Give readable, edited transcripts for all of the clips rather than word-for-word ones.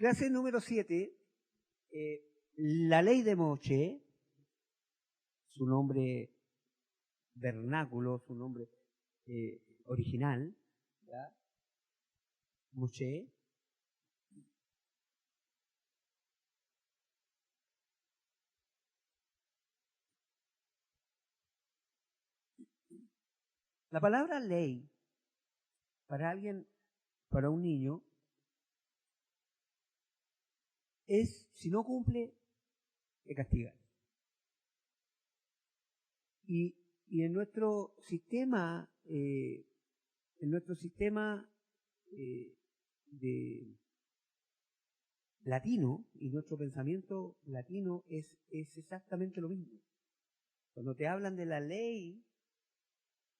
Clase número 7, la ley de Moshe, su nombre vernáculo, su nombre original, ¿ya? Moshe. La palabra ley, para alguien, para un niño, es, si no cumple, que castigar. Y en nuestro sistema, de latino, y nuestro pensamiento latino es exactamente lo mismo. Cuando te hablan de la ley,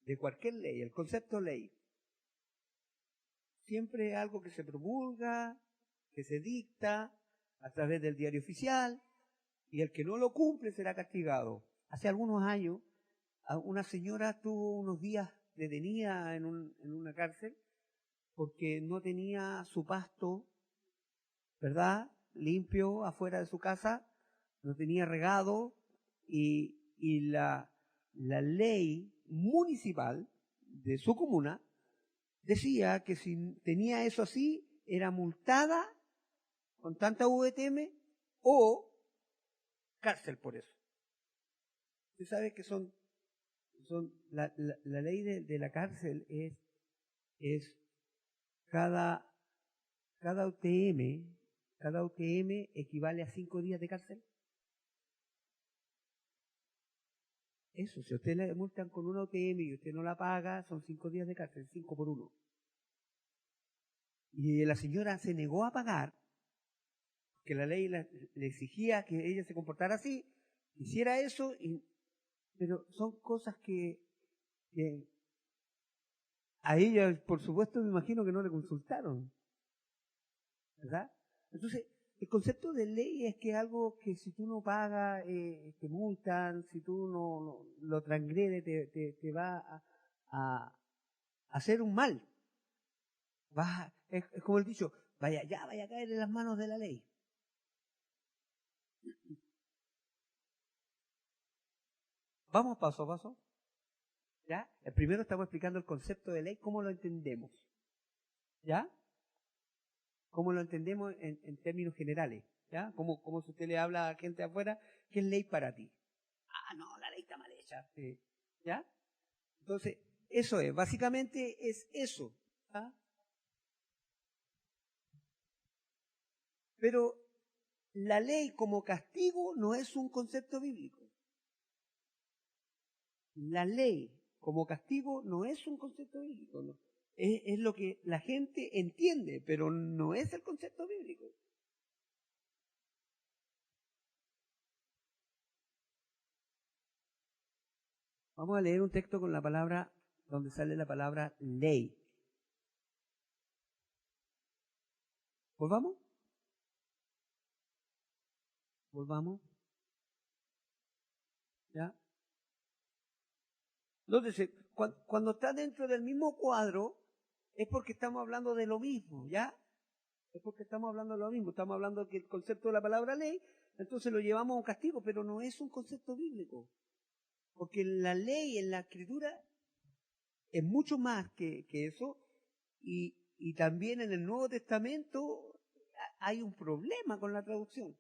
de cualquier ley, el concepto ley, siempre es algo que se promulga, que se dicta a través del diario oficial, y el que no lo cumple será castigado. Hace algunos años, una señora estuvo unos días detenida en una cárcel porque no tenía su pasto, ¿verdad?, limpio afuera de su casa, no tenía regado, y la ley municipal de su comuna decía que si tenía eso así, era multada con tanta VTM o cárcel por eso. Usted sabe que la ley de la cárcel es cada UTM equivale a 5 días de cárcel. Eso, si a usted le multan con una UTM y usted no la paga, son 5 días de cárcel, 5 por 1. Y la señora se negó a pagar, porque la ley le exigía que ella se comportara así, hiciera eso, pero son cosas que a ella, por supuesto, me imagino que no le consultaron, ¿verdad? Entonces, el concepto de ley es que algo que si tú no pagas, te multan, si tú no lo transgredes, te va a hacer un mal. Es como el dicho, vaya a caer en las manos de la ley. Vamos paso a paso. ¿Ya? Primero estamos explicando el concepto de ley, cómo lo entendemos. ¿Ya? Cómo lo entendemos en términos generales. ¿Ya? Como si usted le habla a gente afuera, ¿qué es ley para ti? Ah, no, la ley está mal hecha. ¿Ya? Entonces, eso es, básicamente es eso. ¿Ah? Pero la ley como castigo no es un concepto bíblico. La ley como castigo no es un concepto bíblico. No. Es lo que la gente entiende, pero no es el concepto bíblico. Vamos a leer un texto con la palabra, donde sale la palabra ley. ¿Volvamos? ¿Volvamos? ¿Ya? Entonces, cuando está dentro del mismo cuadro, es porque estamos hablando de lo mismo, ¿ya? Es porque estamos hablando de lo mismo. Estamos hablando que el concepto de la palabra ley, entonces lo llevamos a un castigo, pero no es un concepto bíblico. Porque la ley en la escritura es mucho más que eso, y también en el Nuevo Testamento hay un problema con la traducción.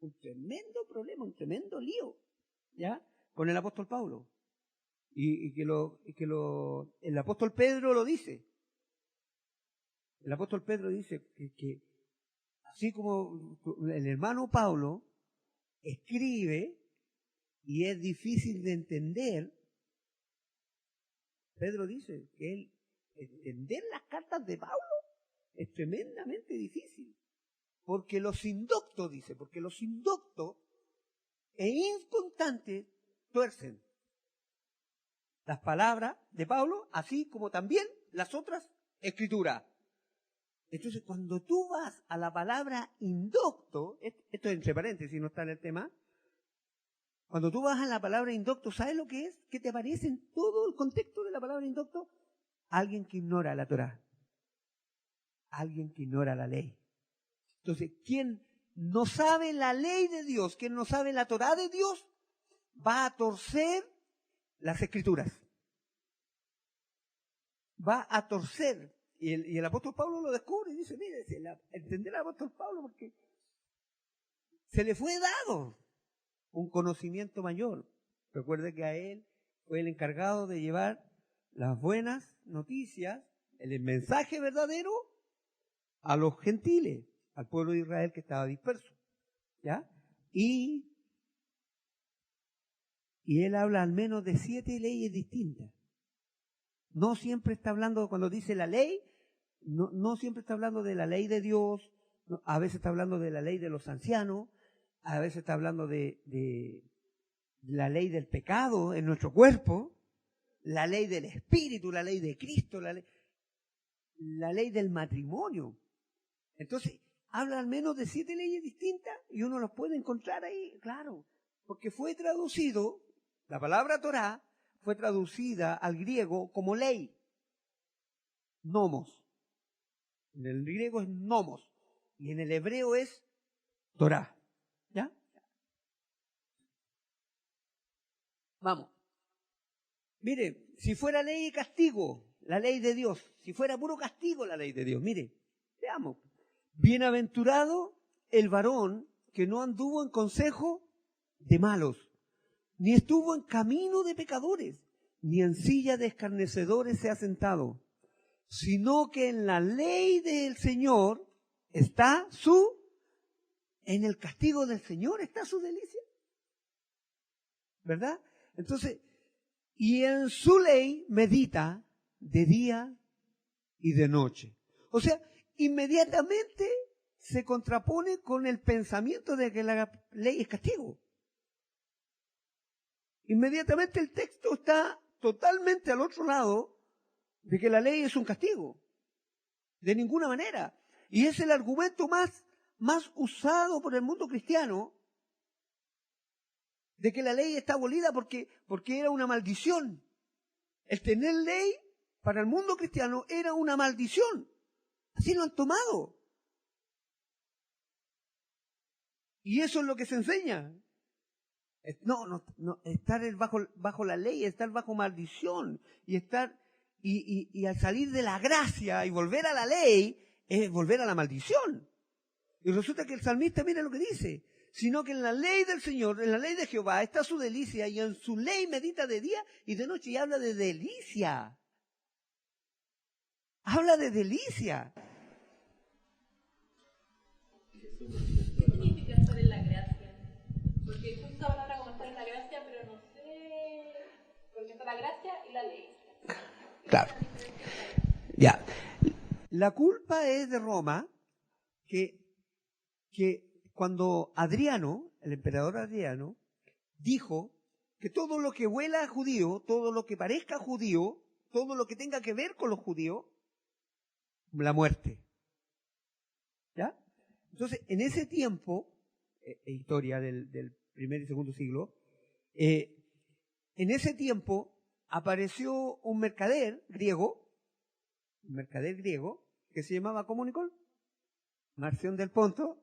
Un tremendo problema, un tremendo lío, ¿ya? Con el apóstol Pablo. Y el apóstol Pedro lo dice. El apóstol Pedro dice que así como el hermano Pablo escribe y es difícil de entender, Pedro dice que entender las cartas de Pablo es tremendamente difícil. Porque los indoctos e inconstantes tuercen las palabras de Pablo, así como también las otras escrituras. Entonces, cuando tú vas a la palabra indocto, esto es entre paréntesis, no está en el tema, cuando tú vas a la palabra indocto, ¿sabes lo que es? ¿Qué te aparece en todo el contexto de la palabra indocto? Alguien que ignora la Torá. Alguien que ignora la ley. Entonces, quien no sabe la ley de Dios, quien no sabe la Torá de Dios, va a torcer las Escrituras. Va a torcer. Y el apóstol Pablo lo descubre y dice, mire, entender al apóstol Pablo porque se le fue dado un conocimiento mayor. Recuerde que a él fue el encargado de llevar las buenas noticias, el mensaje verdadero a los gentiles, al pueblo de Israel que estaba disperso. ¿Ya? Y él habla al menos de 7 leyes distintas. No siempre está hablando, cuando dice la ley, no siempre está hablando de la ley de Dios, a veces está hablando de la ley de los ancianos, a veces está hablando de la ley del pecado en nuestro cuerpo, la ley del Espíritu, la ley de Cristo, la ley del matrimonio. Entonces, habla al menos de 7 leyes distintas y uno las puede encontrar ahí, claro, porque fue traducido, la palabra Torá fue traducida al griego como ley, nomos. En el griego es nomos y en el hebreo es Torá. ¿Ya? Vamos. Mire, si fuera ley y castigo, la ley de Dios, si fuera puro castigo la ley de Dios, mire, veamos. Bienaventurado el varón que no anduvo en consejo de malos, ni estuvo en camino de pecadores, ni en silla de escarnecedores se ha sentado, sino que en la ley del Señor está en el castigo del Señor está su delicia. ¿Verdad? Entonces, y en su ley medita de día y de noche. O sea, inmediatamente se contrapone con el pensamiento de que la ley es castigo. Inmediatamente el texto está totalmente al otro lado de que la ley es un castigo. De ninguna manera. Y es el argumento más usado por el mundo cristiano de que la ley está abolida porque era una maldición. El tener ley para el mundo cristiano era una maldición. Así lo han tomado. Y eso es lo que se enseña. No, estar bajo la ley, estar bajo maldición y al salir de la gracia y volver a la ley es volver a la maldición. Y resulta que el salmista, mira lo que dice, sino que en la ley del Señor, en la ley de Jehová está su delicia y en su ley medita de día y de noche y habla de delicia. Habla de delicia. ¿Qué significa estar en la gracia? Porque justo esa palabra como estar en la gracia, pero no sé, porque está la gracia y la ley. Claro. Ya. La culpa es de Roma que cuando Adriano, el emperador Adriano, dijo que todo lo que huela a judío, todo lo que parezca judío, todo lo que tenga que ver con los judíos, la muerte. ¿Ya? Entonces, en ese tiempo, historia del primer y segundo siglo, en ese tiempo apareció un mercader griego, que se llamaba, ¿cómo, Nicole? Marción del Ponto.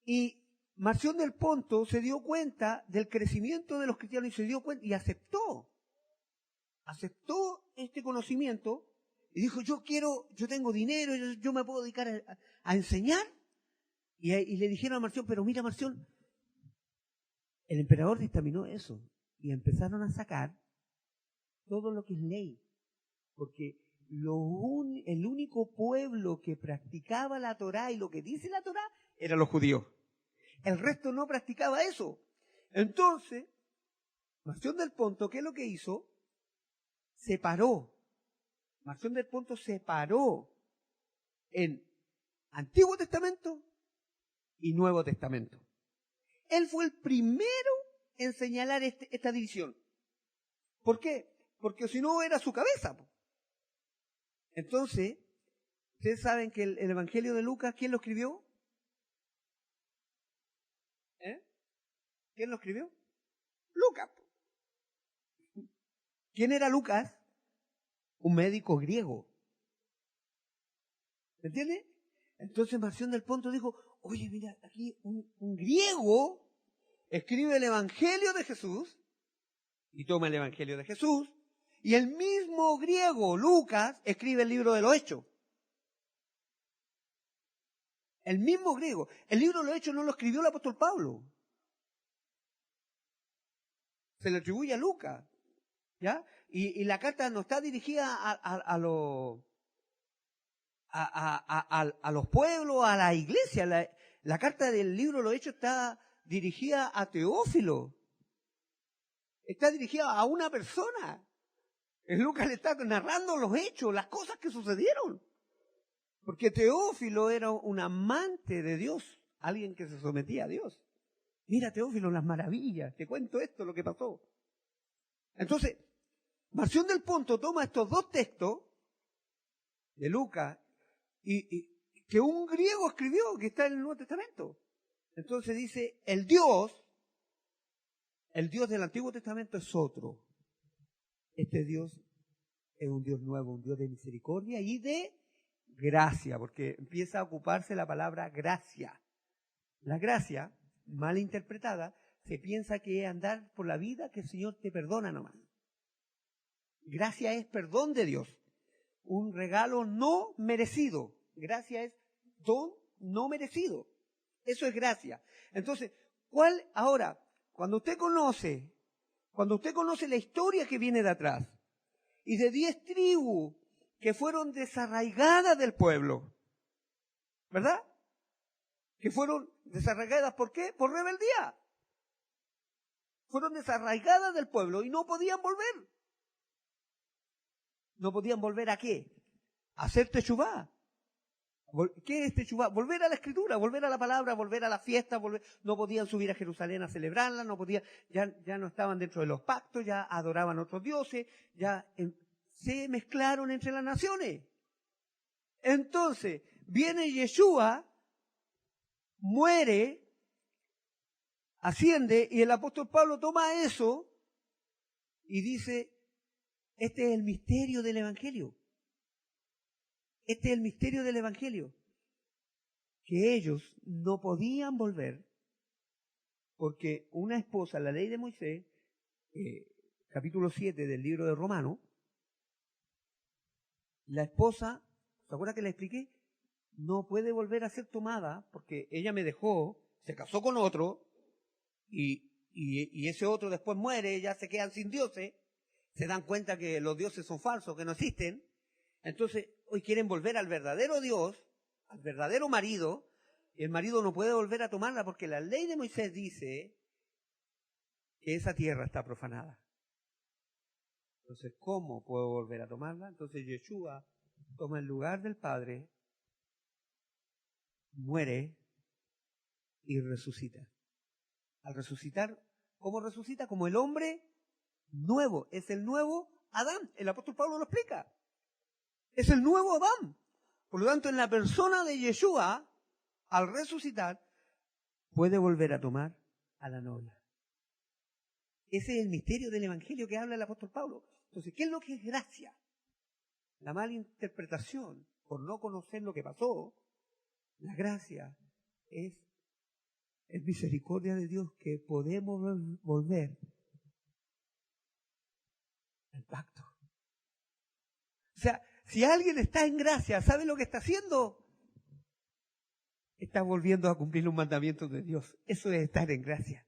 Y Marción del Ponto se dio cuenta del crecimiento de los cristianos y se dio cuenta y aceptó este conocimiento y dijo, yo tengo dinero, yo me puedo dedicar a enseñar. Y le dijeron a Marción, pero mira Marción, el emperador dictaminó eso y empezaron a sacar todo lo que es ley, porque el único pueblo que practicaba la Torá y lo que dice la Torá eran los judíos. El resto no practicaba eso. Entonces, Marción del Ponto, ¿qué es lo que hizo? Marción del Ponto separó en Antiguo Testamento y Nuevo Testamento. Él fue el primero en señalar esta división. ¿Por qué? Porque si no era su cabeza. Entonces, ustedes saben que el Evangelio de Lucas, ¿quién lo escribió? ¿Quién lo escribió? Lucas. ¿Quién era Lucas? Un médico griego. ¿Me entiende? Entonces Marción del Ponto dijo, oye, mira, aquí un griego escribe el Evangelio de Jesús y toma el Evangelio de Jesús, y el mismo griego, Lucas, escribe el libro de los Hechos. El mismo griego. El libro de los Hechos no lo escribió el apóstol Pablo. Se le atribuye a Lucas. ¿Ya? Y la carta no está dirigida a los pueblos, a la iglesia. La carta del libro de los Hechos está dirigida a Teófilo. Está dirigida a una persona. Lucas le está narrando los hechos, las cosas que sucedieron. Porque Teófilo era un amante de Dios, alguien que se sometía a Dios. Mira, Teófilo, las maravillas, te cuento esto, lo que pasó. Entonces, Marción del Ponto toma estos dos textos de Lucas y que un griego escribió, que está en el Nuevo Testamento. Entonces dice, el Dios del Antiguo Testamento es otro. Este Dios es un Dios nuevo, un Dios de misericordia y de gracia, porque empieza a ocuparse la palabra gracia. La gracia, mal interpretada, se piensa que es andar por la vida que el Señor te perdona nomás. Gracia es perdón de Dios, un regalo no merecido. Gracia es don no merecido. Eso es gracia. Entonces, cuando usted conoce la historia que viene de atrás y de 10 tribus que fueron desarraigadas del pueblo, ¿verdad? Que fueron desarraigadas, ¿por qué? Por rebeldía. Fueron desarraigadas del pueblo y no podían volver. ¿No podían volver a qué? A hacer techubá. ¿Qué es techubá? Volver a la escritura, volver a la palabra, volver a la fiesta, no podían subir a Jerusalén a celebrarla, ya no estaban dentro de los pactos, ya adoraban a otros dioses, se mezclaron entre las naciones. Entonces, viene Yeshua, muere, asciende, y el apóstol Pablo toma eso y dice, este es el misterio del Evangelio. Este es el misterio del Evangelio. Que ellos no podían volver porque una esposa, la ley de Moisés, capítulo 7 del libro de Romanos, la esposa, ¿se acuerda que le expliqué? No puede volver a ser tomada porque ella me dejó, se casó con otro y ese otro después muere, ya se quedan sin dioses, se dan cuenta que los dioses son falsos, que no existen. Entonces, hoy quieren volver al verdadero Dios, al verdadero marido, y el marido no puede volver a tomarla porque la ley de Moisés dice que esa tierra está profanada. Entonces, ¿cómo puedo volver a tomarla? Entonces, Yeshua toma el lugar del Padre, muere y resucita. Al resucitar, ¿cómo resucita? Como el hombre nuevo, es el nuevo Adán. El apóstol Pablo lo explica. Es el nuevo Adán. Por lo tanto, en la persona de Yeshua, al resucitar, puede volver a tomar a la novia. Ese es el misterio del Evangelio que habla el apóstol Pablo. Entonces, ¿qué es lo que es gracia? La mala interpretación, por no conocer lo que pasó. La gracia es misericordia de Dios que podemos volver al pacto. O sea, si alguien está en gracia, ¿sabe lo que está haciendo? Está volviendo a cumplir los mandamientos de Dios. Eso es estar en gracia.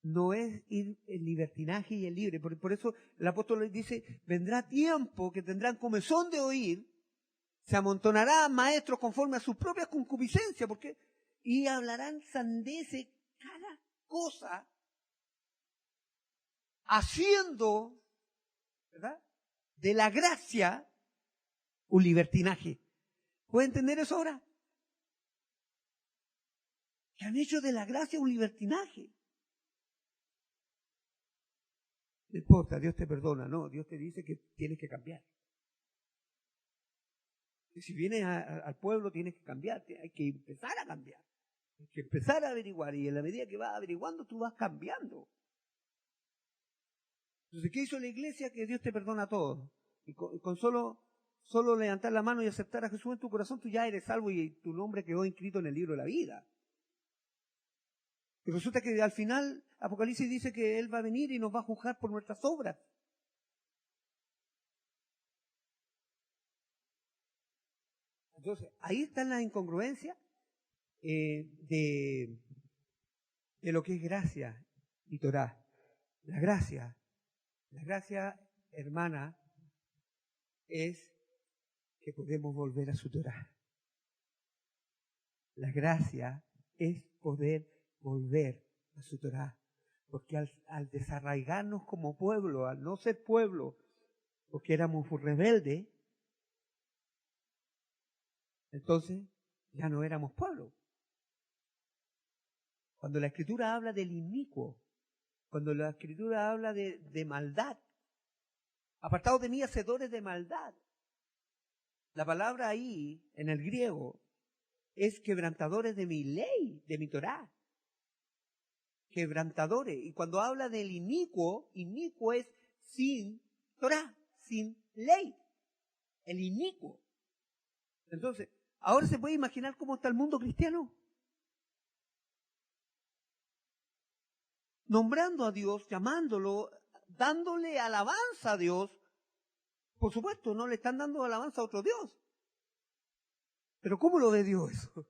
No es ir en libertinaje y en libre. Por eso el apóstol dice, vendrá tiempo que tendrán comezón de oír, se amontonarán maestros conforme a sus propias concupiscencias, y hablarán sandeces cada cosa, haciendo, ¿verdad?, de la gracia un libertinaje. ¿Puede entender eso ahora? Que han hecho de la gracia un libertinaje. No importa, Dios te perdona. No, Dios te dice que tienes que cambiar. Y si vienes al pueblo tienes que cambiar, hay que empezar a cambiar. Hay que empezar a averiguar y en la medida que vas averiguando tú vas cambiando. Entonces, ¿qué hizo la iglesia? Que Dios te perdona todo. Y con solo solo levantar la mano y aceptar a Jesús en tu corazón, tú ya eres salvo y tu nombre quedó inscrito en el libro de la vida. Y resulta que al final Apocalipsis dice que Él va a venir y nos va a juzgar por nuestras obras. Entonces, ahí está la incongruencia de lo que es gracia y Torah. La gracia, hermana, es que podemos volver a su Torah. La gracia es poder volver a su Torah. Porque al desarraigarnos como pueblo, al no ser pueblo, porque éramos rebeldes, entonces ya no éramos pueblo. Cuando la Escritura habla del inicuo, cuando la Escritura habla de maldad, apartados de mí, hacedores de maldad, la palabra ahí, en el griego, es quebrantadores de mi ley, de mi Torah. Quebrantadores. Y cuando habla del inicuo es sin Torah, sin ley. El inicuo. Entonces, ahora se puede imaginar cómo está el mundo cristiano. Nombrando a Dios, llamándolo, dándole alabanza a Dios. Por supuesto, no le están dando alabanza a otro Dios. Pero ¿cómo lo ve Dios eso?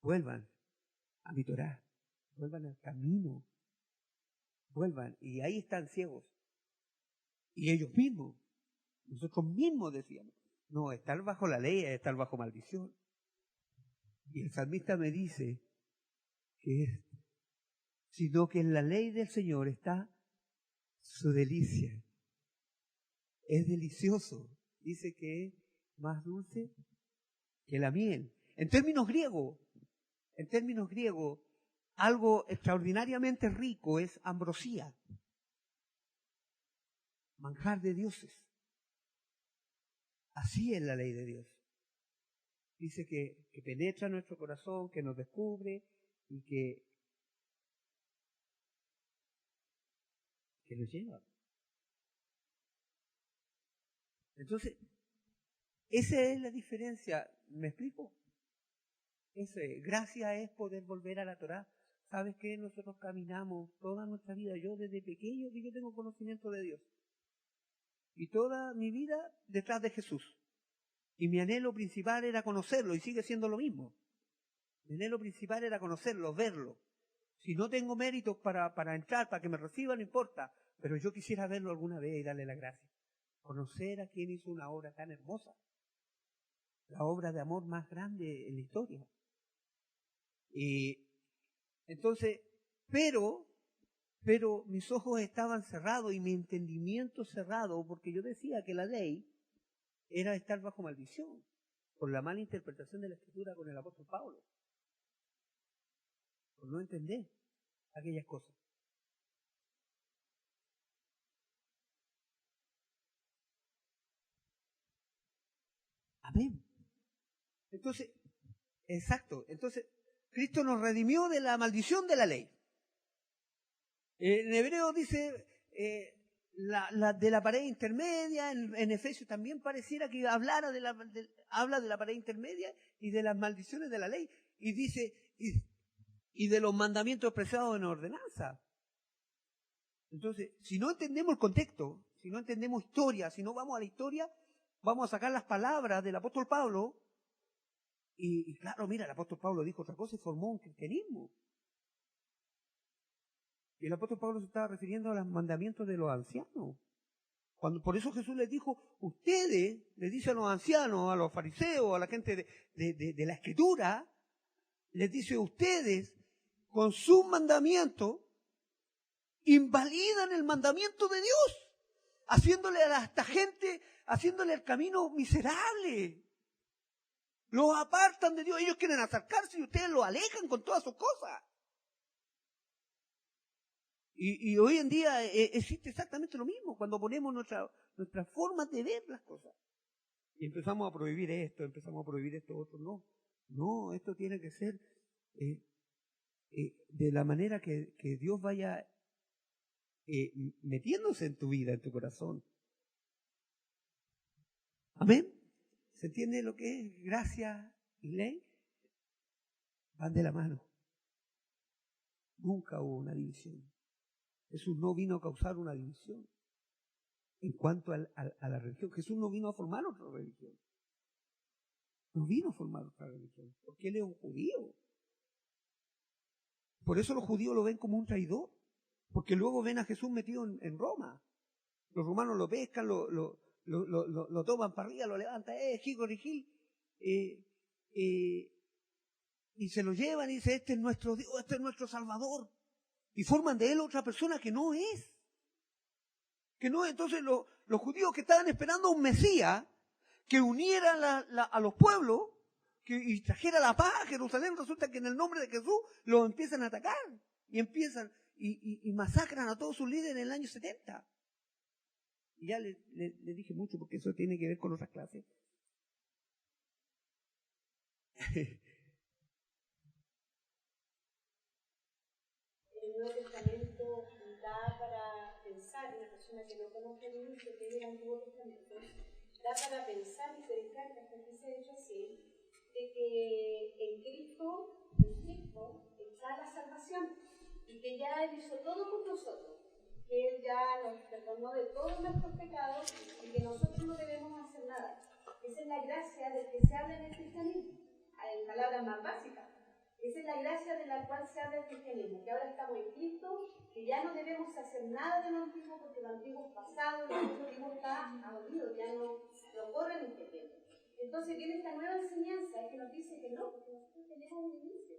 Vuelvan a mi Torah, vuelvan al camino, vuelvan. Y ahí están ciegos. Y ellos mismos, nosotros mismos decíamos, no, estar bajo la ley es estar bajo maldición. Y el salmista me dice sino que en la ley del Señor está su delicia. Es delicioso. Dice que es más dulce que la miel. En términos griegos, algo extraordinariamente rico es ambrosía. Manjar de dioses. Así es la ley de Dios. Dice que penetra nuestro corazón, que nos descubre y que nos lleva. Entonces, esa es la diferencia. ¿Me explico? Gracia es poder volver a la Torah. ¿Sabes qué? Nosotros caminamos toda nuestra vida. Yo desde pequeño que yo tengo conocimiento de Dios. Y toda mi vida detrás de Jesús. Y mi anhelo principal era conocerlo y sigue siendo lo mismo. Mi anhelo principal era conocerlo, verlo. Si no tengo méritos para entrar, para que me reciba, no importa. Pero yo quisiera verlo alguna vez y darle la gracia. Conocer a quien hizo una obra tan hermosa. La obra de amor más grande en la historia. Y entonces, pero mis ojos estaban cerrados y mi entendimiento cerrado, porque yo decía que la ley era estar bajo maldición, por la mala interpretación de la Escritura con el apóstol Pablo. Por no entender aquellas cosas. Amén. Entonces, exacto. Entonces, Cristo nos redimió de la maldición de la ley. En Hebreo dice de la pared intermedia, en Efesios también pareciera que habla de la pared intermedia y de las maldiciones de la ley. Y dice, y de los mandamientos expresados en ordenanza. Entonces, si no entendemos el contexto, si no entendemos historia, si no vamos a la historia, vamos a sacar las palabras del apóstol Pablo. Y claro, mira, el apóstol Pablo dijo otra cosa y formó un cristianismo. Y el apóstol Pablo se estaba refiriendo a los mandamientos de los ancianos. Por eso Jesús les dijo, ustedes, les dice a los ancianos, a los fariseos, a la gente de la Escritura, les dice, ustedes, con sus mandamientos, invalidan el mandamiento de Dios, haciéndole a esta gente, haciéndole el camino miserable. Los apartan de Dios, ellos quieren acercarse y ustedes los alejan con todas sus cosas. Y hoy en día existe exactamente lo mismo, cuando ponemos nuestras formas de ver las cosas. Y empezamos a prohibir esto, otro. No, esto tiene que ser de la manera que Dios vaya metiéndose en tu vida, en tu corazón. ¿Amén? ¿Se entiende lo que es gracia y ley? Van de la mano. Nunca hubo una división. Jesús no vino a causar una división en cuanto a la religión. Jesús no vino a formar otra religión. No vino a formar otra religión, porque Él es un judío. Por eso los judíos lo ven como un traidor, porque luego ven a Jesús metido en Roma. Los romanos lo pescan, lo toman para arriba, lo levantan, Gil, y se lo llevan y dicen, este es nuestro Dios, este es nuestro Salvador. Y forman de Él otra persona que no es. Entonces los judíos que estaban esperando a un Mesías que uniera a los pueblos y trajera la paz a Jerusalén, resulta que en el nombre de Jesús los empiezan a atacar y masacran a todos sus líderes en el año 70. Y ya le dije mucho porque eso tiene que ver con otras clases. El Nuevo Testamento da para pensar, una persona que no conoce el inicio que es el Antiguo Testamento, da para pensar y predicar, hasta aquí se ha hecho así, de que en Cristo está la salvación y que ya Él hizo todo por nosotros, que Él ya nos perdonó de todos nuestros pecados y que nosotros no debemos hacer nada. Esa es la gracia del que se habla en el cristianismo, en palabras más básicas. Esa es la gracia de la cual se habla el cristianismo, que ahora estamos en Cristo, que ya no debemos hacer nada de lo antiguo porque lo antiguo es pasado, lo antiguo está abolido, ya no corre en este tiempo. Entonces viene esta nueva enseñanza que nos dice que no, porque nosotros tenemos un inicio,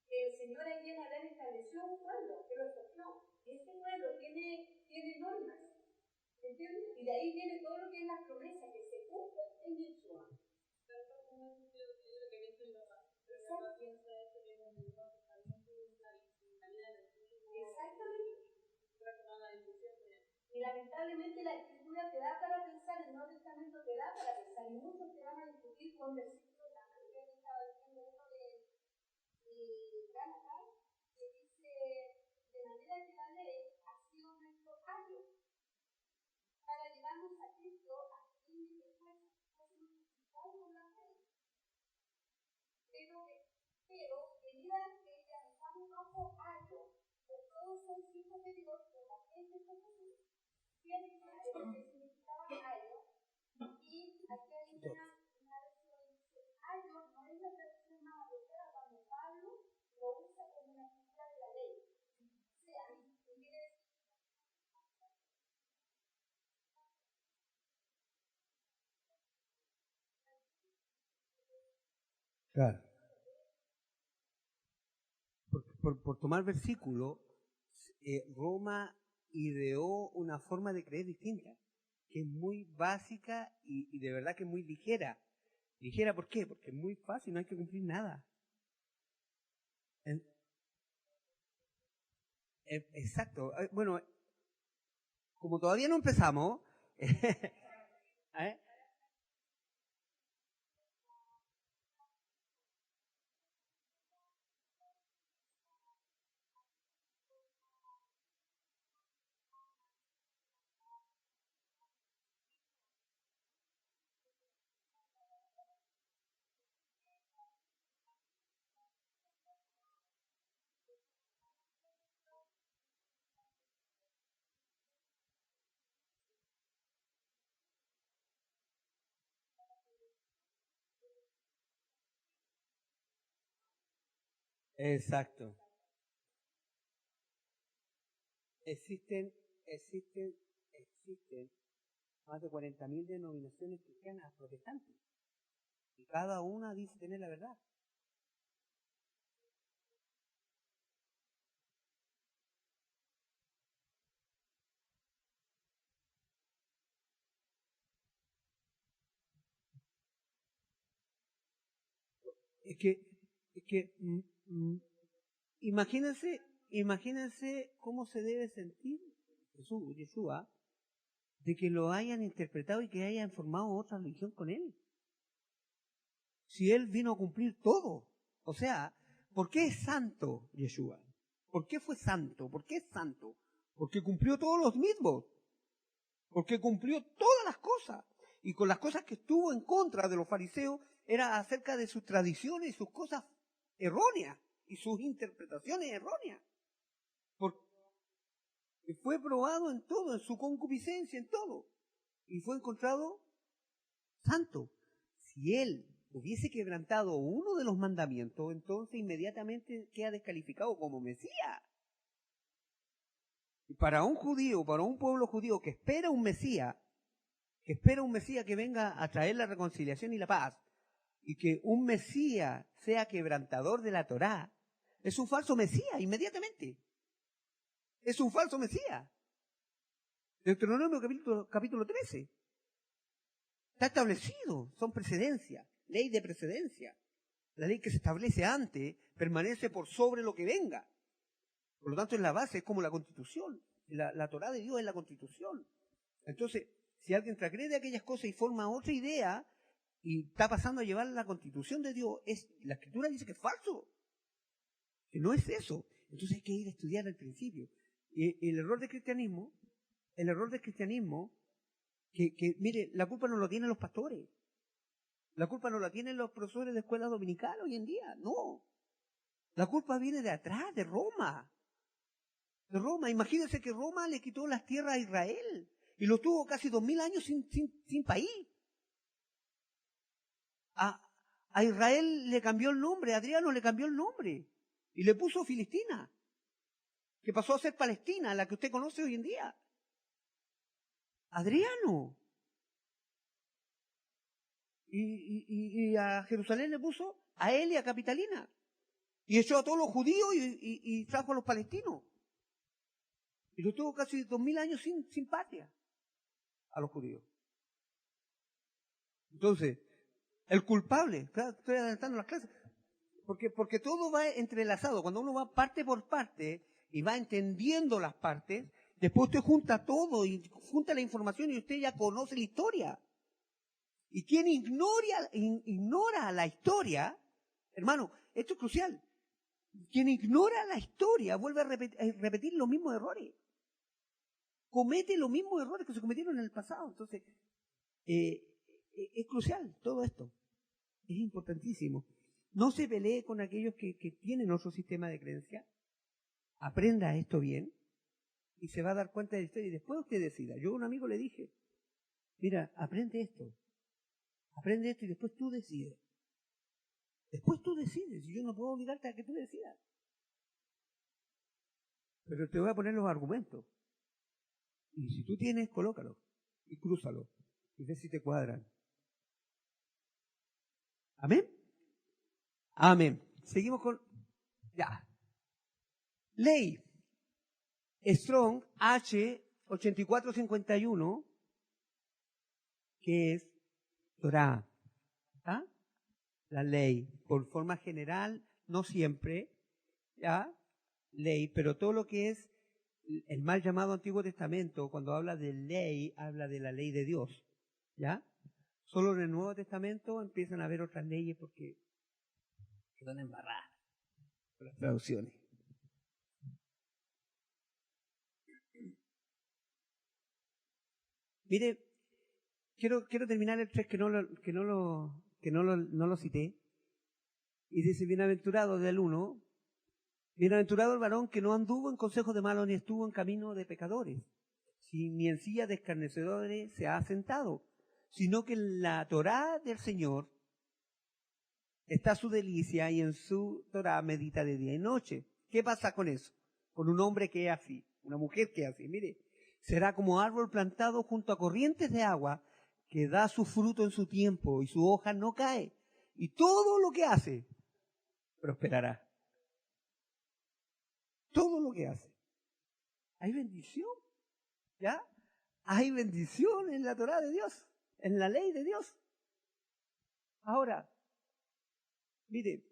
que el Señor ahí viene a haber establecido un pueblo, que lo escogió. Este pueblo tiene normas, ¿entiendes? Y de ahí viene todo lo que es la promesa que se cumple en Yeshua. Exactamente. Y lamentablemente la Escritura te da para pensar, el Nuevo Testamento te da para pensar, y muchos te van a discutir con versículos también. Yo estaba diciendo uno de Gálatas, que dice, de manera que la ley ha sido nuestro ayo para llevarnos a Cristo a fin de que fuésemos justificados por la fe. Pero debido a que ya estamos bajo ayo, pues todos son hijos de Dios por la fe de Jesús. Fíjate lo que significaba ayo, y aquí hay una versión que dice, ayo no es la versión más adecuada cuando Pablo lo usa como una figura de la ley. O sea, quiere decir claro. Por tomar versículo, Roma ideó una forma de creer distinta, que es muy básica y de verdad que es muy ligera. ¿Ligera por qué? Porque es muy fácil, no hay que cumplir nada. Exacto. Bueno, como todavía no empezamos, ¿eh? Exacto. Existen más de 40.000 denominaciones cristianas protestantes. Y cada una dice tener la verdad. Es que imagínense cómo se debe sentir Yeshua, de que lo hayan interpretado y que hayan formado otra religión con él. Si él vino a cumplir todo. O sea, ¿por qué es santo Yeshua? ¿Por qué fue santo? ¿Por qué es santo? Porque cumplió todos los mismos. Porque cumplió todas las cosas. y con las cosas que estuvo en contra de los fariseos era acerca de sus tradiciones y sus cosas erróneas y sus interpretaciones erróneas. Porque fue probado en todo, en su concupiscencia, en todo, y fue encontrado santo. Si él hubiese quebrantado uno de los mandamientos, entonces inmediatamente queda descalificado como Mesías. Y para un judío, para un pueblo judío que espera un Mesías que venga a traer la reconciliación y la paz, y que un Mesías sea quebrantador de la Torá, es un falso Mesías inmediatamente. Es un falso Mesías. Deuteronomio capítulo 13. Está establecido, son precedencias, ley de precedencia. La ley que se establece antes permanece por sobre lo que venga. Por lo tanto, es la base, es como la Constitución. La Torá de Dios es la Constitución. Entonces, si alguien transgrede aquellas cosas y forma otra idea y está pasando a llevar la Constitución de Dios, la Escritura dice que es falso. Que no es eso. Entonces hay que ir a estudiar al principio. Y el error del cristianismo, que mire, la culpa no lo tienen los pastores. La culpa no la tienen los profesores de escuela dominical hoy en día. No. La culpa viene de atrás, de Roma. De Roma. Imagínense que Roma le quitó las tierras a Israel y lo tuvo casi 2000 años sin país. A Israel le cambió el nombre, a Adriano le cambió el nombre y le puso Filistina, que pasó a ser Palestina, la que usted conoce hoy en día. Adriano. Y a Jerusalén le puso a él y a Capitalina. Y echó a todos los judíos y trajo a los palestinos. Y lo tuvo casi 2000 años sin patria a los judíos. Entonces, el culpable, estoy adelantando las clases, porque todo va entrelazado. Cuando uno va parte por parte y va entendiendo las partes, después usted junta todo y junta la información y usted ya conoce la historia. Y quien ignora la historia, hermano, esto es crucial. Quien ignora la historia vuelve a repetir los mismos errores. Comete los mismos errores que se cometieron en el pasado. Entonces, es crucial todo esto. Es importantísimo. No se pelee con aquellos que tienen otro sistema de creencia. Aprenda esto bien y se va a dar cuenta de la historia y después usted decida. Yo a un amigo le dije, mira, aprende esto y después tú decides. Después tú decides, y yo no puedo obligarte a que tú decidas. Pero te voy a poner los argumentos. Y si tú tienes, colócalo y crúzalo y ve si te cuadran. ¿Amén? Amén. Seguimos con... Ya. Ley. Strong H8451, que es Torah. ¿Ah? La ley, por forma general, no siempre, ¿ya? Ley, pero todo lo que es el mal llamado Antiguo Testamento, cuando habla de ley, habla de la ley de Dios, ¿ya? Solo en el Nuevo Testamento empiezan a haber otras leyes porque quedan embarradas con las traducciones. Mire, quiero terminar el 3 que no lo cité. Y dice, bienaventurado del 1, bienaventurado el varón que no anduvo en consejo de malos ni estuvo en camino de pecadores, ni en silla de escarnecedores se ha sentado, sino que en la Torá del Señor está su delicia y en su Torá medita de día y noche. ¿Qué pasa con eso? Con un hombre que es así, una mujer que es así. Mire, será como árbol plantado junto a corrientes de agua que da su fruto en su tiempo y su hoja no cae. Y todo lo que hace prosperará. Todo lo que hace. Hay bendición, ¿ya? Hay bendición en la Torá de Dios, en la ley de Dios. Ahora, mire,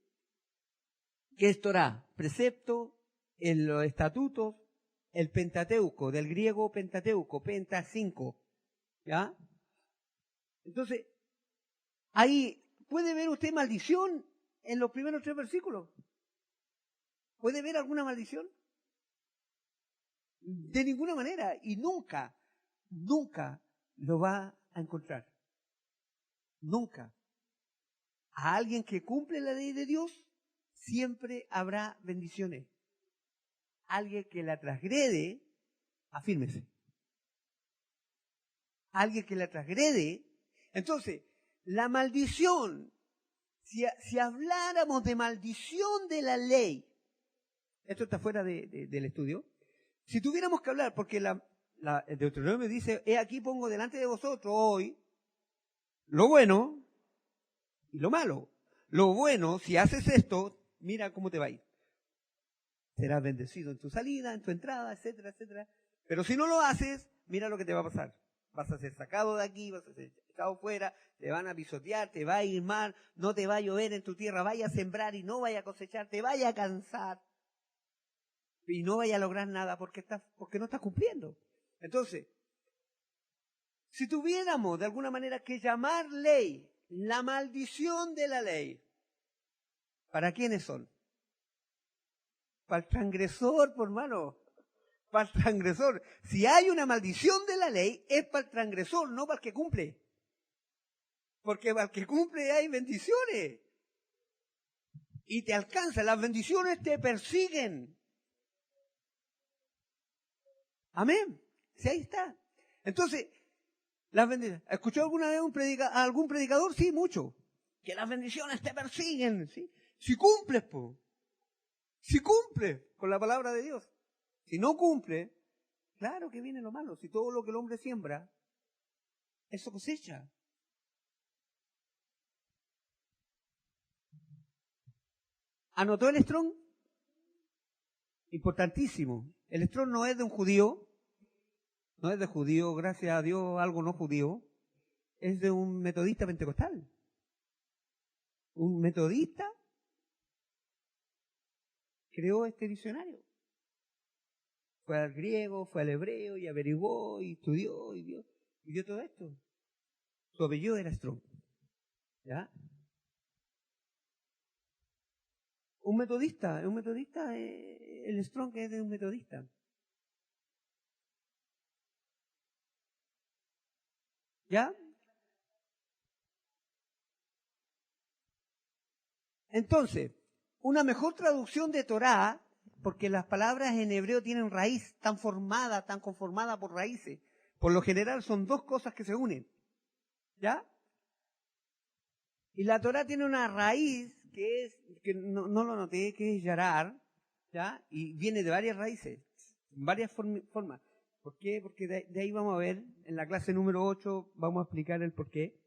¿qué es Torá? Precepto, en los estatutos, el Pentateuco, del griego Pentateuco, Penta 5, ¿ya? Entonces, ahí puede ver usted maldición en los primeros 3 versículos. ¿Puede ver alguna maldición? De ninguna manera, y nunca lo va a encontrar. Nunca. A alguien que cumple la ley de Dios, siempre habrá bendiciones. Alguien que la transgrede, afírmese. Alguien que la transgrede. Entonces, la maldición, si habláramos de maldición de la ley, esto está fuera del estudio, si tuviéramos que hablar, porque el Deuteronomio dice, he aquí pongo delante de vosotros hoy lo bueno y lo malo. Lo bueno, si haces esto, mira cómo te va a ir. Serás bendecido en tu salida, en tu entrada, etcétera, etcétera. Pero si no lo haces, mira lo que te va a pasar. Vas a ser sacado de aquí, vas a ser echado fuera, te van a pisotear, te va a ir mal, no te va a llover en tu tierra, vaya a sembrar y no vaya a cosechar, te vaya a cansar y no vaya a lograr nada porque no estás cumpliendo. Entonces, si tuviéramos de alguna manera que llamar ley, la maldición de la ley, ¿para quiénes son? Para el transgresor, por hermano. Para el transgresor. Si hay una maldición de la ley, es para el transgresor, no para el que cumple. Porque para el que cumple hay bendiciones. Y te alcanza, las bendiciones te persiguen. Amén. Sí, ahí está. Entonces, las bendiciones. ¿Escuchó alguna vez a algún predicador? Sí, mucho. Que las bendiciones te persiguen. ¿Sí? Si cumples, po. Si cumples con la palabra de Dios. Si no cumple, claro que viene lo malo. Si todo lo que el hombre siembra, eso cosecha. ¿Anotó el Strong? Importantísimo. El Strong no es de un judío. No es de judío, gracias a Dios, algo no judío. Es de un metodista pentecostal. Un metodista creó este diccionario. Fue al griego, fue al hebreo y averiguó y estudió y dio todo esto. Su apellido era Strong. ¿Ya? Un metodista, el Strong es de un metodista. ¿Ya? Entonces, una mejor traducción de Torá, porque las palabras en hebreo tienen raíz, están conformadas por raíces. Por lo general son dos cosas que se unen. ¿Ya? Y la Torá tiene una raíz que no lo noté, que es yarar, ¿ya? Y viene de varias raíces, varias formas. ¿Por qué? Porque de ahí vamos a ver, en la clase número 8, vamos a explicar el por qué.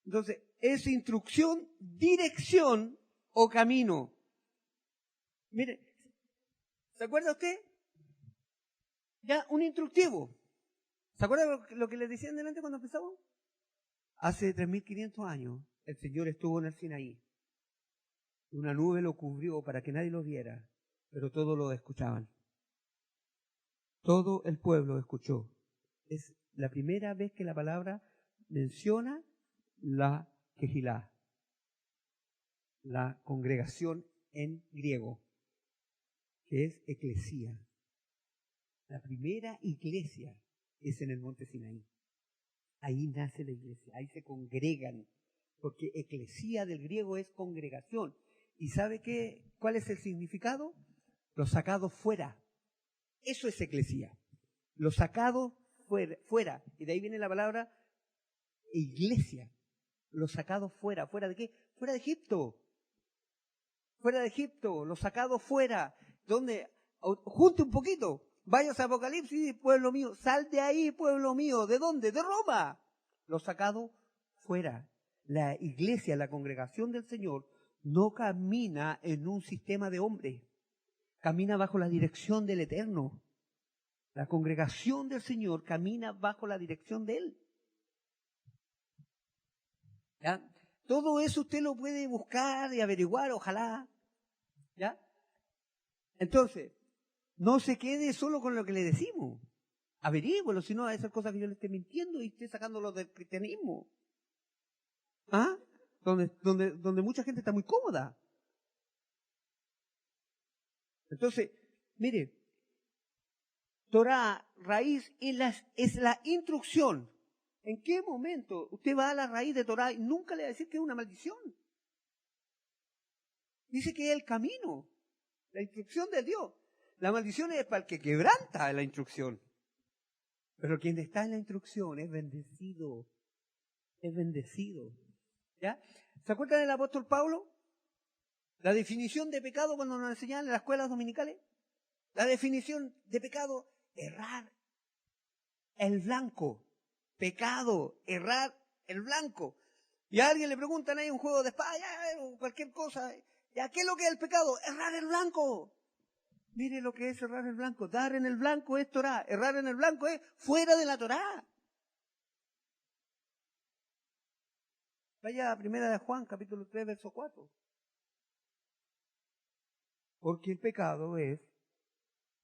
Entonces, es instrucción, dirección o camino. Mire, ¿se acuerda usted? Ya, un instructivo. ¿Se acuerda lo que les decía delante cuando empezamos? Hace 3.500 años, el Señor estuvo en el Sinaí. Una nube lo cubrió para que nadie lo viera, pero todos lo escuchaban. Todo el pueblo escuchó. Es la primera vez que la palabra menciona la Kehilá, la congregación en griego, que es eclesía. La primera iglesia es en el monte Sinaí. Ahí nace la iglesia, ahí se congregan, porque eclesía del griego es congregación. ¿Y sabe cuál es el significado? Los sacados fuera. Eso es eclesía. Los sacados fuera. Y de ahí viene la palabra iglesia. Los sacados fuera. ¿Fuera de qué? Fuera de Egipto. Fuera de Egipto. Los sacados fuera. ¿Dónde? Junte un poquito. Vayas a Apocalipsis, pueblo mío. Sal de ahí, pueblo mío. ¿De dónde? De Roma. Los sacados fuera. La iglesia, la congregación del Señor, no camina en un sistema de hombres. Camina bajo la dirección del Eterno. La congregación del Señor camina bajo la dirección de Él. ¿Ya? Todo eso usted lo puede buscar y averiguar, ojalá. ¿Ya? Entonces, no se quede solo con lo que le decimos. Averígüelo, si no va a ser cosa que yo le esté mintiendo y esté sacándolo del cristianismo. ¿Ah? Donde mucha gente está muy cómoda. Entonces, mire, Torá, raíz, es la instrucción. ¿En qué momento usted va a la raíz de Torah y nunca le va a decir que es una maldición? Dice que es el camino, la instrucción de Dios. La maldición es para el que quebranta la instrucción. Pero quien está en la instrucción es bendecido. Es bendecido. ¿Ya? ¿Se acuerdan del apóstol Pablo? La definición de pecado cuando nos enseñaban en las escuelas dominicales. La definición de pecado, errar el blanco. Pecado, errar el blanco. Y a alguien le preguntan, hay un juego de espada, o cualquier cosa. ¿Ya qué es lo que es el pecado? Errar el blanco. Mire lo que es errar el blanco. Dar en el blanco es Torah. Errar en el blanco es fuera de la Torah. Vaya a Primera de Juan, capítulo 3, verso 4. Porque el pecado es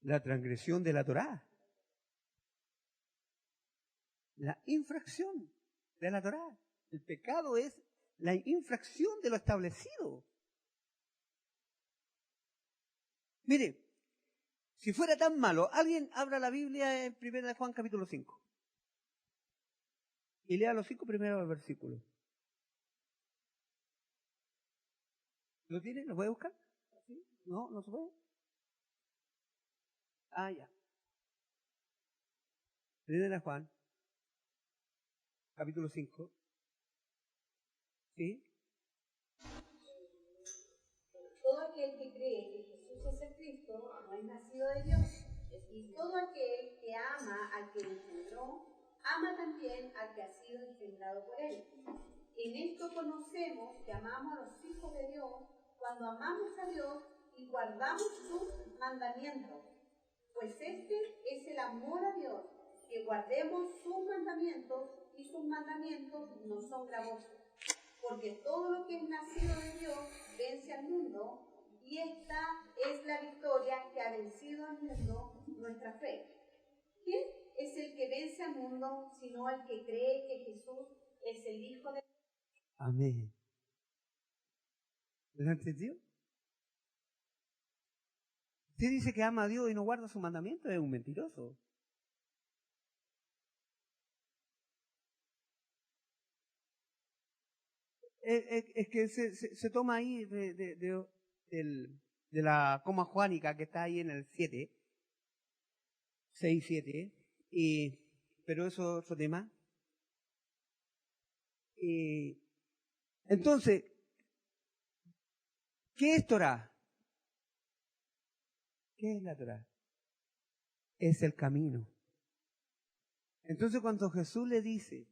la transgresión de la Torah. La infracción de la Torah. El pecado es la infracción de lo establecido. Mire, si fuera tan malo, alguien abra la Biblia en 1 de Juan capítulo 5 y lea los 5 primeros versículos. ¿Lo tiene? ¿Lo puede buscar? ¿Sí? ¿No? ¿No se puede? Ah, ya. 1 de Juan capítulo 5. ¿Sí? Todo aquel que cree que Jesús es el Cristo no es nacido de Dios. Y todo aquel que ama al que engendró, ama también al que ha sido engendrado por él. En esto conocemos que amamos a los hijos de Dios cuando amamos a Dios y guardamos sus mandamientos. Pues este es el amor a Dios, que guardemos sus mandamientos, y sus mandamientos no son gravosos. Porque todo lo que es nacido de Dios vence al mundo, y esta es la victoria que ha vencido al mundo, nuestra fe. ¿Quién es el que vence al mundo, sino el que cree que Jesús es el Hijo de Dios? Amén. ¿Lo entendió? Usted dice que ama a Dios y no guarda sus mandamientos, es un mentiroso. Es que se toma ahí de la coma juánica que está ahí en el 7, 6, 7, pero eso es otro tema. Entonces, ¿qué es Torah? ¿Qué es la Torah? Es el camino. Entonces cuando Jesús le dice,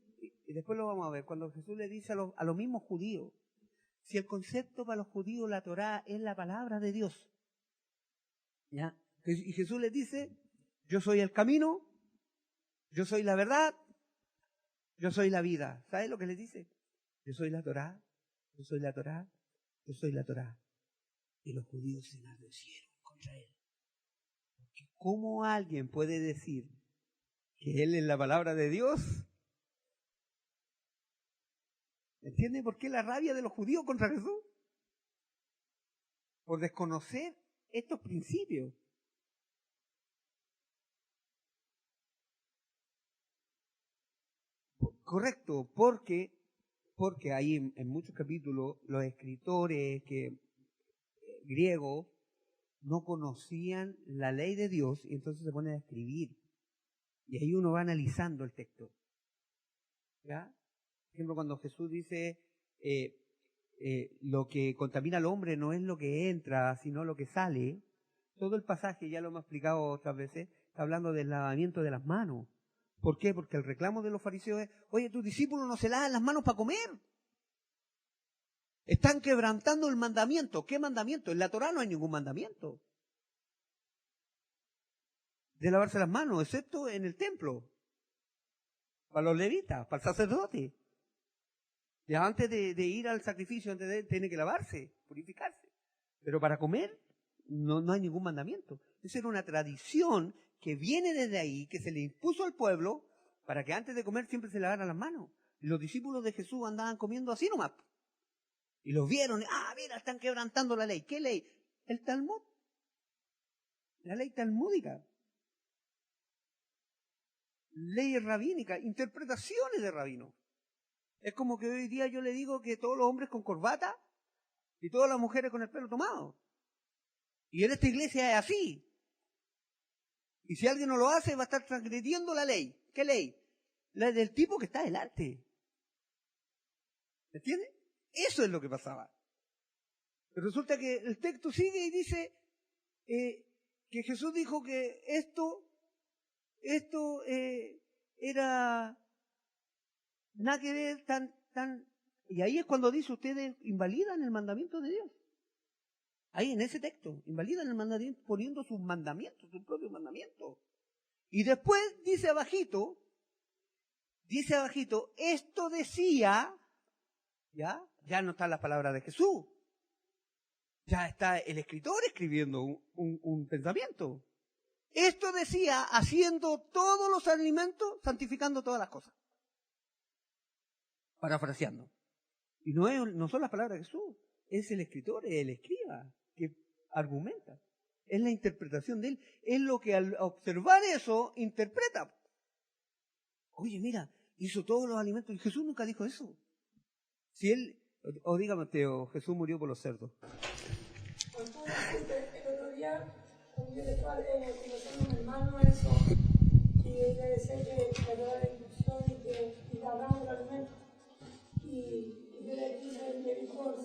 y después lo vamos a ver, cuando Jesús le dice a los mismos judíos, si el concepto para los judíos, la Torah, es la palabra de Dios, ¿ya? Y Jesús les dice, yo soy el camino, yo soy la verdad, yo soy la vida. ¿Sabe lo que les dice? Yo soy la Torah, yo soy la Torah, yo soy la Torah. Y los judíos se enardecieron contra él. Porque ¿cómo alguien puede decir que él es la palabra de Dios? ¿Entienden por qué la rabia de los judíos contra Jesús? Por desconocer estos principios. Correcto, porque hay en muchos capítulos los escritores griegos no conocían la ley de Dios y entonces se ponen a escribir. Y ahí uno va analizando el texto. ¿Ya? Por ejemplo, cuando Jesús dice, lo que contamina al hombre no es lo que entra, sino lo que sale. Todo el pasaje, ya lo hemos explicado otras veces, está hablando del lavamiento de las manos. ¿Por qué? Porque el reclamo de los fariseos es, oye, tus discípulos no se lavan las manos para comer. Están quebrantando el mandamiento. ¿Qué mandamiento? En la Torah no hay ningún mandamiento de lavarse las manos, excepto en el templo. Para los levitas, para el sacerdote. Y antes de ir al sacrificio, tiene que lavarse, purificarse. Pero para comer no hay ningún mandamiento. Esa era una tradición que viene desde ahí, que se le impuso al pueblo, para que antes de comer siempre se lavaran las manos. Y los discípulos de Jesús andaban comiendo así nomás. Y los vieron, mira, están quebrantando la ley. ¿Qué ley? El Talmud. La ley talmúdica. leyes rabínicas, interpretaciones de rabino. Es como que hoy día yo le digo que todos los hombres con corbata y todas las mujeres con el pelo tomado. Y en esta iglesia es así. Y si alguien no lo hace, va a estar transgrediendo la ley. ¿Qué ley? La del tipo que está delante. ¿Entiendes? Eso es lo que pasaba. Pero resulta que el texto sigue y dice que Jesús dijo que esto era nada que ver tan... Y ahí es cuando dice, ustedes invalidan el mandamiento de Dios. Ahí en ese texto, invalidan el mandamiento poniendo sus mandamientos, sus propios mandamientos. Y después dice abajito, esto decía, ya no están las palabras de Jesús. Ya está el escritor escribiendo un pensamiento. Esto decía, haciendo todos los alimentos, santificando todas las cosas. Parafraseando. Y no son las palabras de Jesús, es el escritor, es el escriba, que argumenta. Es la interpretación de él. Es lo que al observar eso, interpreta. Oye, mira, hizo todos los alimentos. Y Jesús nunca dijo eso. Si él, o dígame usted, Jesús murió por los cerdos. El otro día, cuando yo le estaba conversando a mi hermano eso, y le decía que perdona la inducción y le hablamos del alimento. Y yo le dije, él me dijo,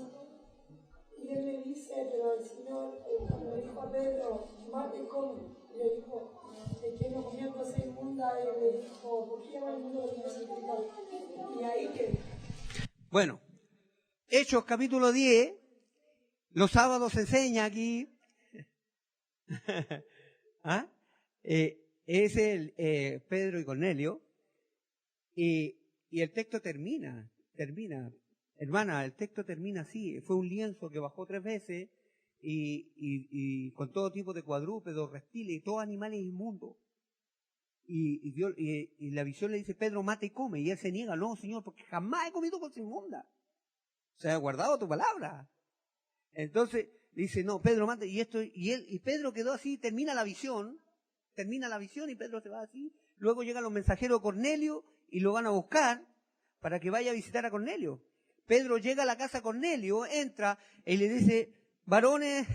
y él me dice, pero el Señor, cuando le dijo a Pedro, mate y come, le dijo, es que no comía cosa inmunda, y le dijo, ¿por qué llama el mundo de los? Y ahí que... Bueno, Hechos capítulo 10, los sábados se enseña aquí. ¿Ah? Es el Pedro y Cornelio, y el texto termina. Hermana, el texto termina así. Fue un lienzo que bajó 3 veces y con todo tipo de cuadrúpedos, reptiles y todos animales inmundos. Y la visión le dice, Pedro, mata y come. Y él se niega, no, Señor, porque jamás he comido cosa inmunda. O sea, he guardado tu palabra. Entonces dice, no, Pedro, mata. Y Pedro quedó así, termina la visión y Pedro se va así. Luego llegan los mensajeros de Cornelio y lo van a buscar para que vaya a visitar a Cornelio. Pedro llega a la casa de Cornelio, entra y le dice, varones,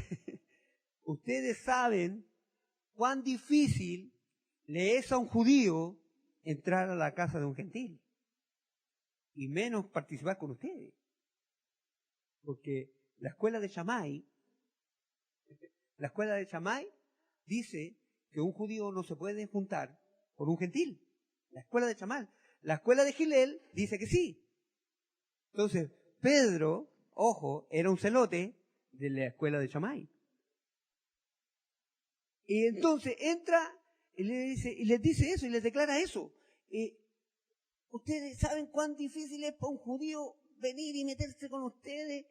ustedes saben cuán difícil le es a un judío entrar a la casa de un gentil. Y menos participar con ustedes. Porque la escuela de Shammai dice que un judío no se puede juntar con un gentil. La escuela de Shammai. La escuela de Gilel dice que sí. Entonces, Pedro, ojo, era un celote de la escuela de Shammai. Y entonces entra y les dice eso, y les declara eso. Ustedes saben cuán difícil es para un judío venir y meterse con ustedes.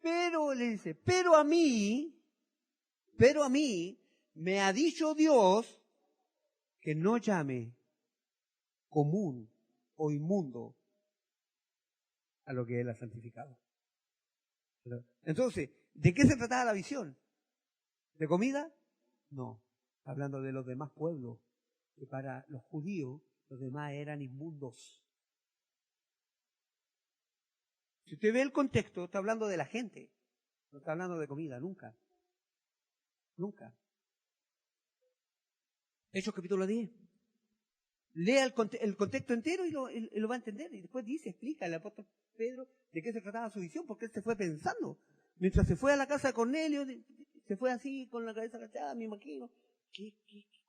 Pero, le dice, pero a mí me ha dicho Dios que no llame común o inmundo a lo que Él ha santificado. Entonces, ¿de qué se trataba la visión? ¿De comida? No, hablando de los demás pueblos, que para los judíos los demás eran inmundos. Si usted ve el contexto, está hablando de la gente, no está hablando de comida, nunca. Nunca. Hechos capítulo 10. Lea el contexto entero y lo va a entender. Y después explica el apóstol Pedro de qué se trataba su visión, porque él se fue pensando. Mientras se fue a la casa de Cornelio, se fue así con la cabeza agachada, me imagino.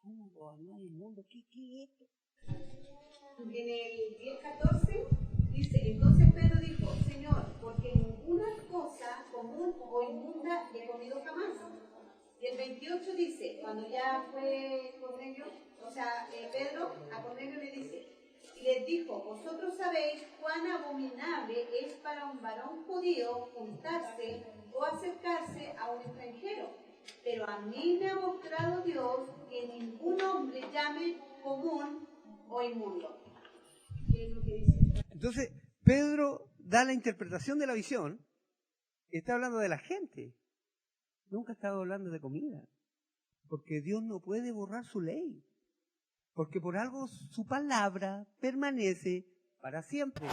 ¿Cómo no hay mundo? ¿Qué es esto? En el 10:14 dice, entonces Pedro dijo, Señor, porque ninguna cosa común o inmunda he comido jamás. Y el 28 dice, cuando ya fue Cornelio, Pedro a Cornelio le dice, y les dijo, vosotros sabéis cuán abominable es para un varón judío juntarse o acercarse a un extranjero, pero a mí me ha mostrado Dios que ningún hombre llame común o inmundo. ¿Qué es lo que dice? Entonces, Pedro da la interpretación de la visión y está hablando de la gente. Nunca ha estado hablando de comida. Porque Dios no puede borrar su ley. porque por algo su palabra permanece para siempre.